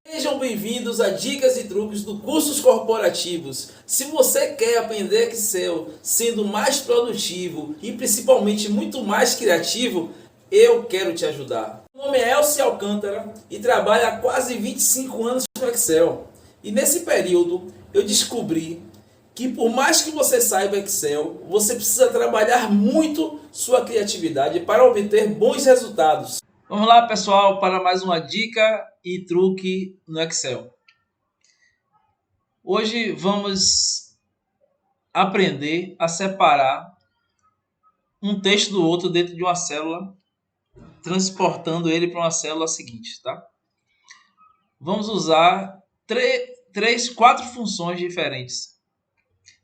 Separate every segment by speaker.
Speaker 1: Sejam bem-vindos a Dicas e Truques do Cursos Corporativos. Se você quer aprender Excel sendo mais produtivo e principalmente muito mais criativo, eu quero te ajudar. Meu nome é Elcio Alcântara e trabalho há quase 25 anos no Excel. E nesse período eu descobri que por mais que você saiba Excel, você precisa trabalhar muito sua criatividade para obter bons resultados. Vamos lá, pessoal, para mais uma dica e truque no Excel. Hoje vamos aprender a separar um texto do outro dentro de uma célula, transportando ele para uma célula seguinte, tá? Vamos usar quatro funções diferentes.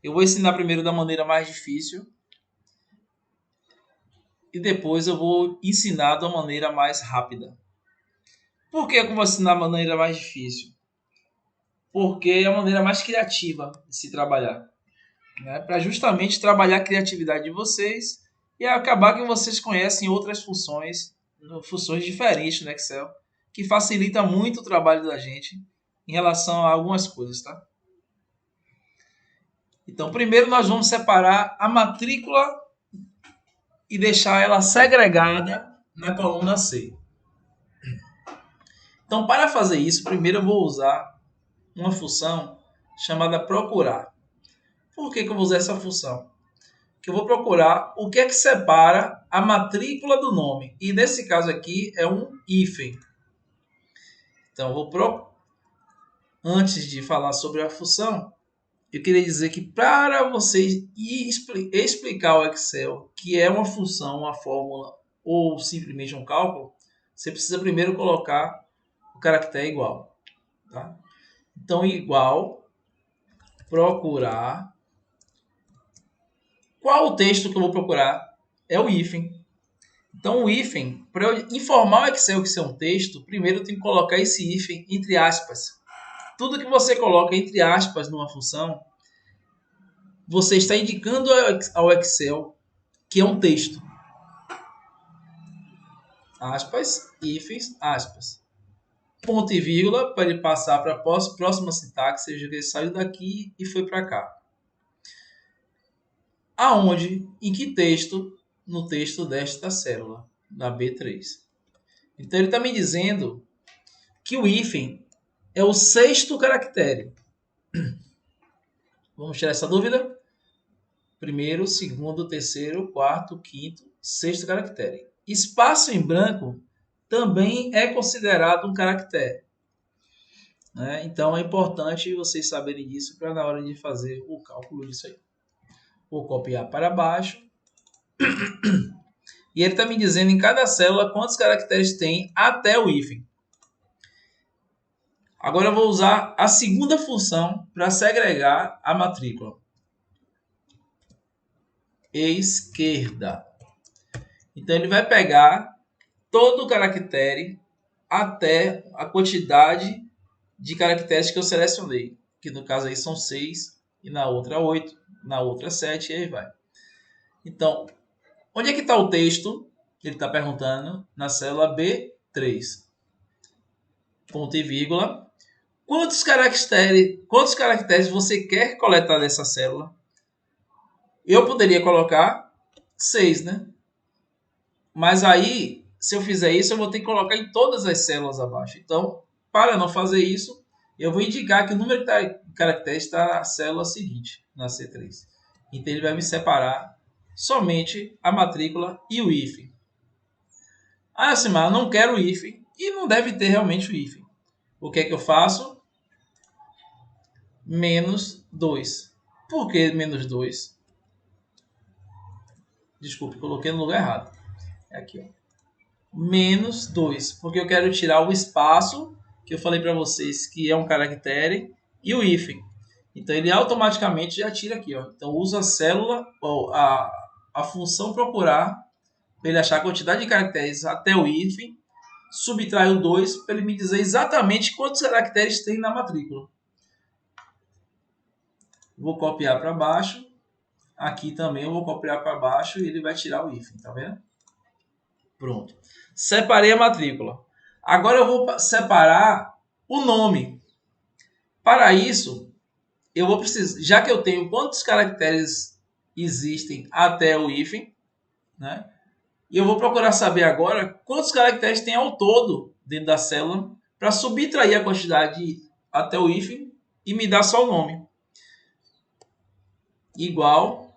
Speaker 1: Eu vou ensinar primeiro da maneira mais difícil e depois eu vou ensinar da maneira mais rápida. Por que eu vou ensinar da maneira mais difícil? Porque é a maneira mais criativa de se trabalhar, né? Para justamente trabalhar a criatividade de vocês e acabar que vocês conhecem outras funções diferentes no Excel, que facilita muito o trabalho da gente em relação a algumas coisas, tá? Então, primeiro nós vamos separar a matrícula e deixar ela segregada na coluna C. Então, para fazer isso, primeiro eu vou usar uma função chamada procurar. Por que eu vou usar essa função? Porque eu vou procurar o que é que separa a matrícula do nome. E nesse caso aqui é um hífen. Então, antes de falar sobre a função, eu queria dizer que para vocês explicar o Excel, que é uma função, uma fórmula ou simplesmente um cálculo, você precisa primeiro colocar o caractere igual. Tá? Então, igual, procurar. Qual o texto que eu vou procurar? É o hífen. Então, o hífen, para eu informar o Excel que isso é um texto, primeiro eu tenho que colocar esse hífen entre aspas. Tudo que você coloca entre aspas numa função, você está indicando ao Excel que é um texto. Aspas, hífens, aspas. Ponto e vírgula para ele passar para a próxima sintaxe, seja que ele saiu daqui e foi para cá. Aonde? Em que texto? No texto desta célula, da B3. Então ele está me dizendo que o hífen é o sexto caractere. Vamos tirar essa dúvida? Primeiro, segundo, terceiro, quarto, quinto, sexto caractere. Espaço em branco também é considerado um caractere, né? Então é importante vocês saberem disso para na hora de fazer o cálculo disso aí. Vou copiar para baixo. E ele está me dizendo em cada célula quantos caracteres tem até o hífen. Agora eu vou usar a segunda função para segregar a matrícula. Esquerda. Então ele vai pegar todo o caractere até a quantidade de caracteres que eu selecionei. Que no caso aí são 6, e na outra 8, na outra 7, e aí vai. Então, onde é que está o texto? Ele está perguntando na célula B3. Ponto e vírgula. Quantos caracteres você quer coletar nessa célula? Eu poderia colocar 6, né? Mas aí, se eu fizer isso, eu vou ter que colocar em todas as células abaixo. Então, para não fazer isso, eu vou indicar que o número de caracteres está na célula seguinte, na C3. Então, ele vai me separar somente a matrícula e o hífen. Ah, Simar, eu não quero o hífen e não deve ter realmente o hífen. O que é que eu faço? Menos 2. Por que menos 2? Desculpe, coloquei no lugar errado. É aqui, ó. Menos 2, porque eu quero tirar o espaço, que eu falei para vocês que é um caractere, e o hífen. Então, ele automaticamente já tira aqui, ó. Então, usa a célula, ou a função procurar, para ele achar a quantidade de caracteres até o hífen, subtrai o 2, para ele me dizer exatamente quantos caracteres tem na matrícula. Vou copiar para baixo. Aqui também eu vou copiar para baixo e ele vai tirar o hífen, tá vendo? Pronto. Separei a matrícula. Agora eu vou separar o nome. Para isso, eu vou precisar, já que eu tenho quantos caracteres existem até o hífen, né? E eu vou procurar saber agora quantos caracteres tem ao todo dentro da célula para subtrair a quantidade até o hífen e me dar só o nome. Igual.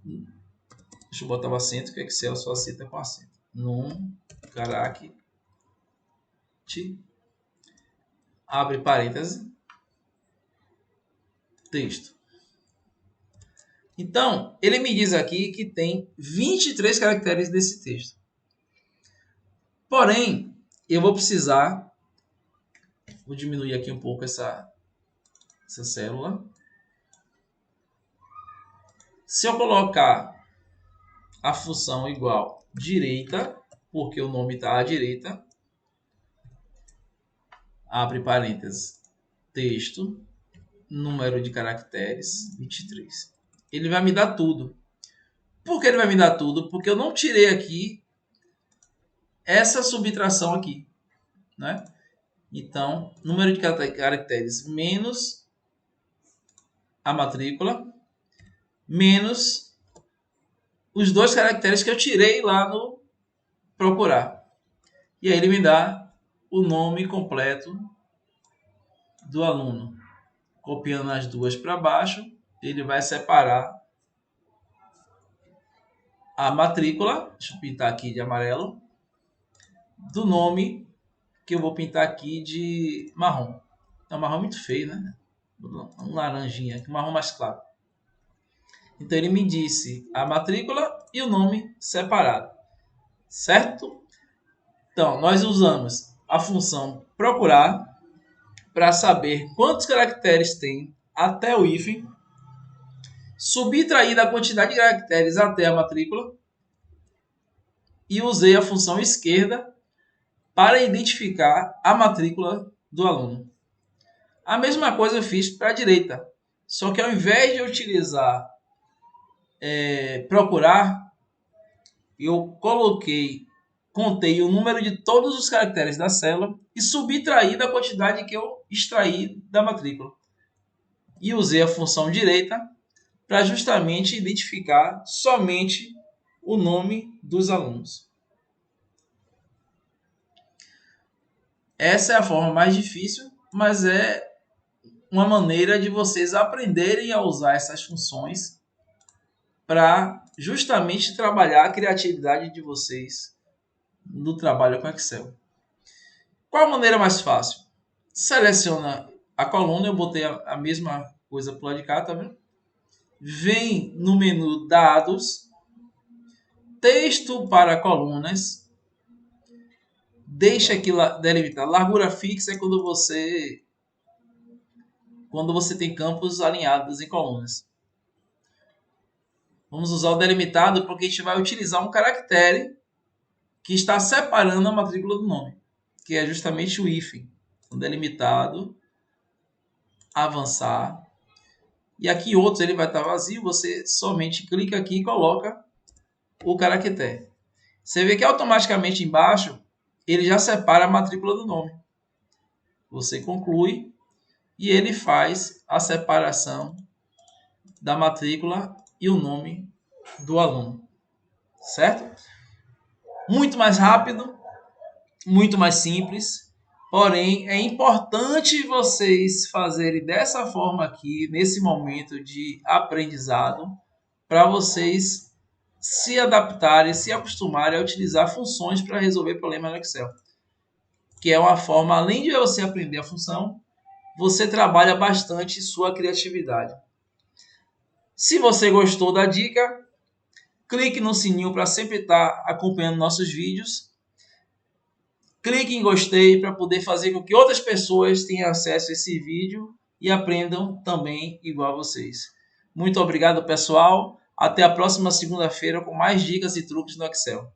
Speaker 1: Deixa eu botar o acento, que o Excel só aceita com acento. Num caractere. Abre parênteses. Texto. Então, ele me diz aqui que tem 23 caracteres desse texto. Porém, eu vou precisar... Vou diminuir aqui um pouco essa célula. Se eu colocar a função igual direita, porque o nome está à direita, abre parênteses, texto, número de caracteres, 23. Ele vai me dar tudo. Por que ele vai me dar tudo? Porque eu não tirei aqui essa subtração aqui, né? Então, número de caracteres menos a matrícula, menos os 2 caracteres que eu tirei lá no procurar. E aí ele me dá o nome completo do aluno. Copiando as 2 para baixo, ele vai separar a matrícula, deixa eu pintar aqui de amarelo, do nome que eu vou pintar aqui de marrom. É um marrom muito feio, né? Um laranjinha, um marrom mais claro. Então ele me disse a matrícula e o nome separado, certo? Então nós usamos a função procurar para saber quantos caracteres tem até o hífen, subtrair da quantidade de caracteres até a matrícula e usei a função esquerda para identificar a matrícula do aluno. A mesma coisa eu fiz para a direita, só que ao invés de eu utilizar procurar, eu contei o número de todos os caracteres da célula e subtraí da quantidade que eu extraí da matrícula. E usei a função direita para justamente identificar somente o nome dos alunos. Essa é a forma mais difícil, mas é uma maneira de vocês aprenderem a usar essas funções para justamente trabalhar a criatividade de vocês no trabalho com Excel. Qual a maneira mais fácil? Seleciona a coluna, eu botei a mesma coisa para o lado de cá, tá vendo? Vem no menu Dados, Texto para colunas, deixa aqui delimitado. Largura fixa é quando você tem campos alinhados em colunas. Vamos usar o delimitado porque a gente vai utilizar um caractere que está separando a matrícula do nome, que é justamente o hífen. O delimitado, avançar. E aqui outros ele vai estar vazio, você somente clica aqui e coloca o caractere. Você vê que automaticamente embaixo ele já separa a matrícula do nome. Você conclui e ele faz a separação da matrícula e o nome do aluno, certo? Muito mais rápido, muito mais simples, porém é importante vocês fazerem dessa forma aqui, nesse momento de aprendizado, para vocês se adaptarem, se acostumarem a utilizar funções para resolver problemas no Excel. Que é uma forma, além de você aprender a função, você trabalha bastante sua criatividade. Se você gostou da dica, clique no sininho para sempre estar acompanhando nossos vídeos. Clique em gostei para poder fazer com que outras pessoas tenham acesso a esse vídeo e aprendam também igual a vocês. Muito obrigado, pessoal. Até a próxima segunda-feira com mais dicas e truques no Excel.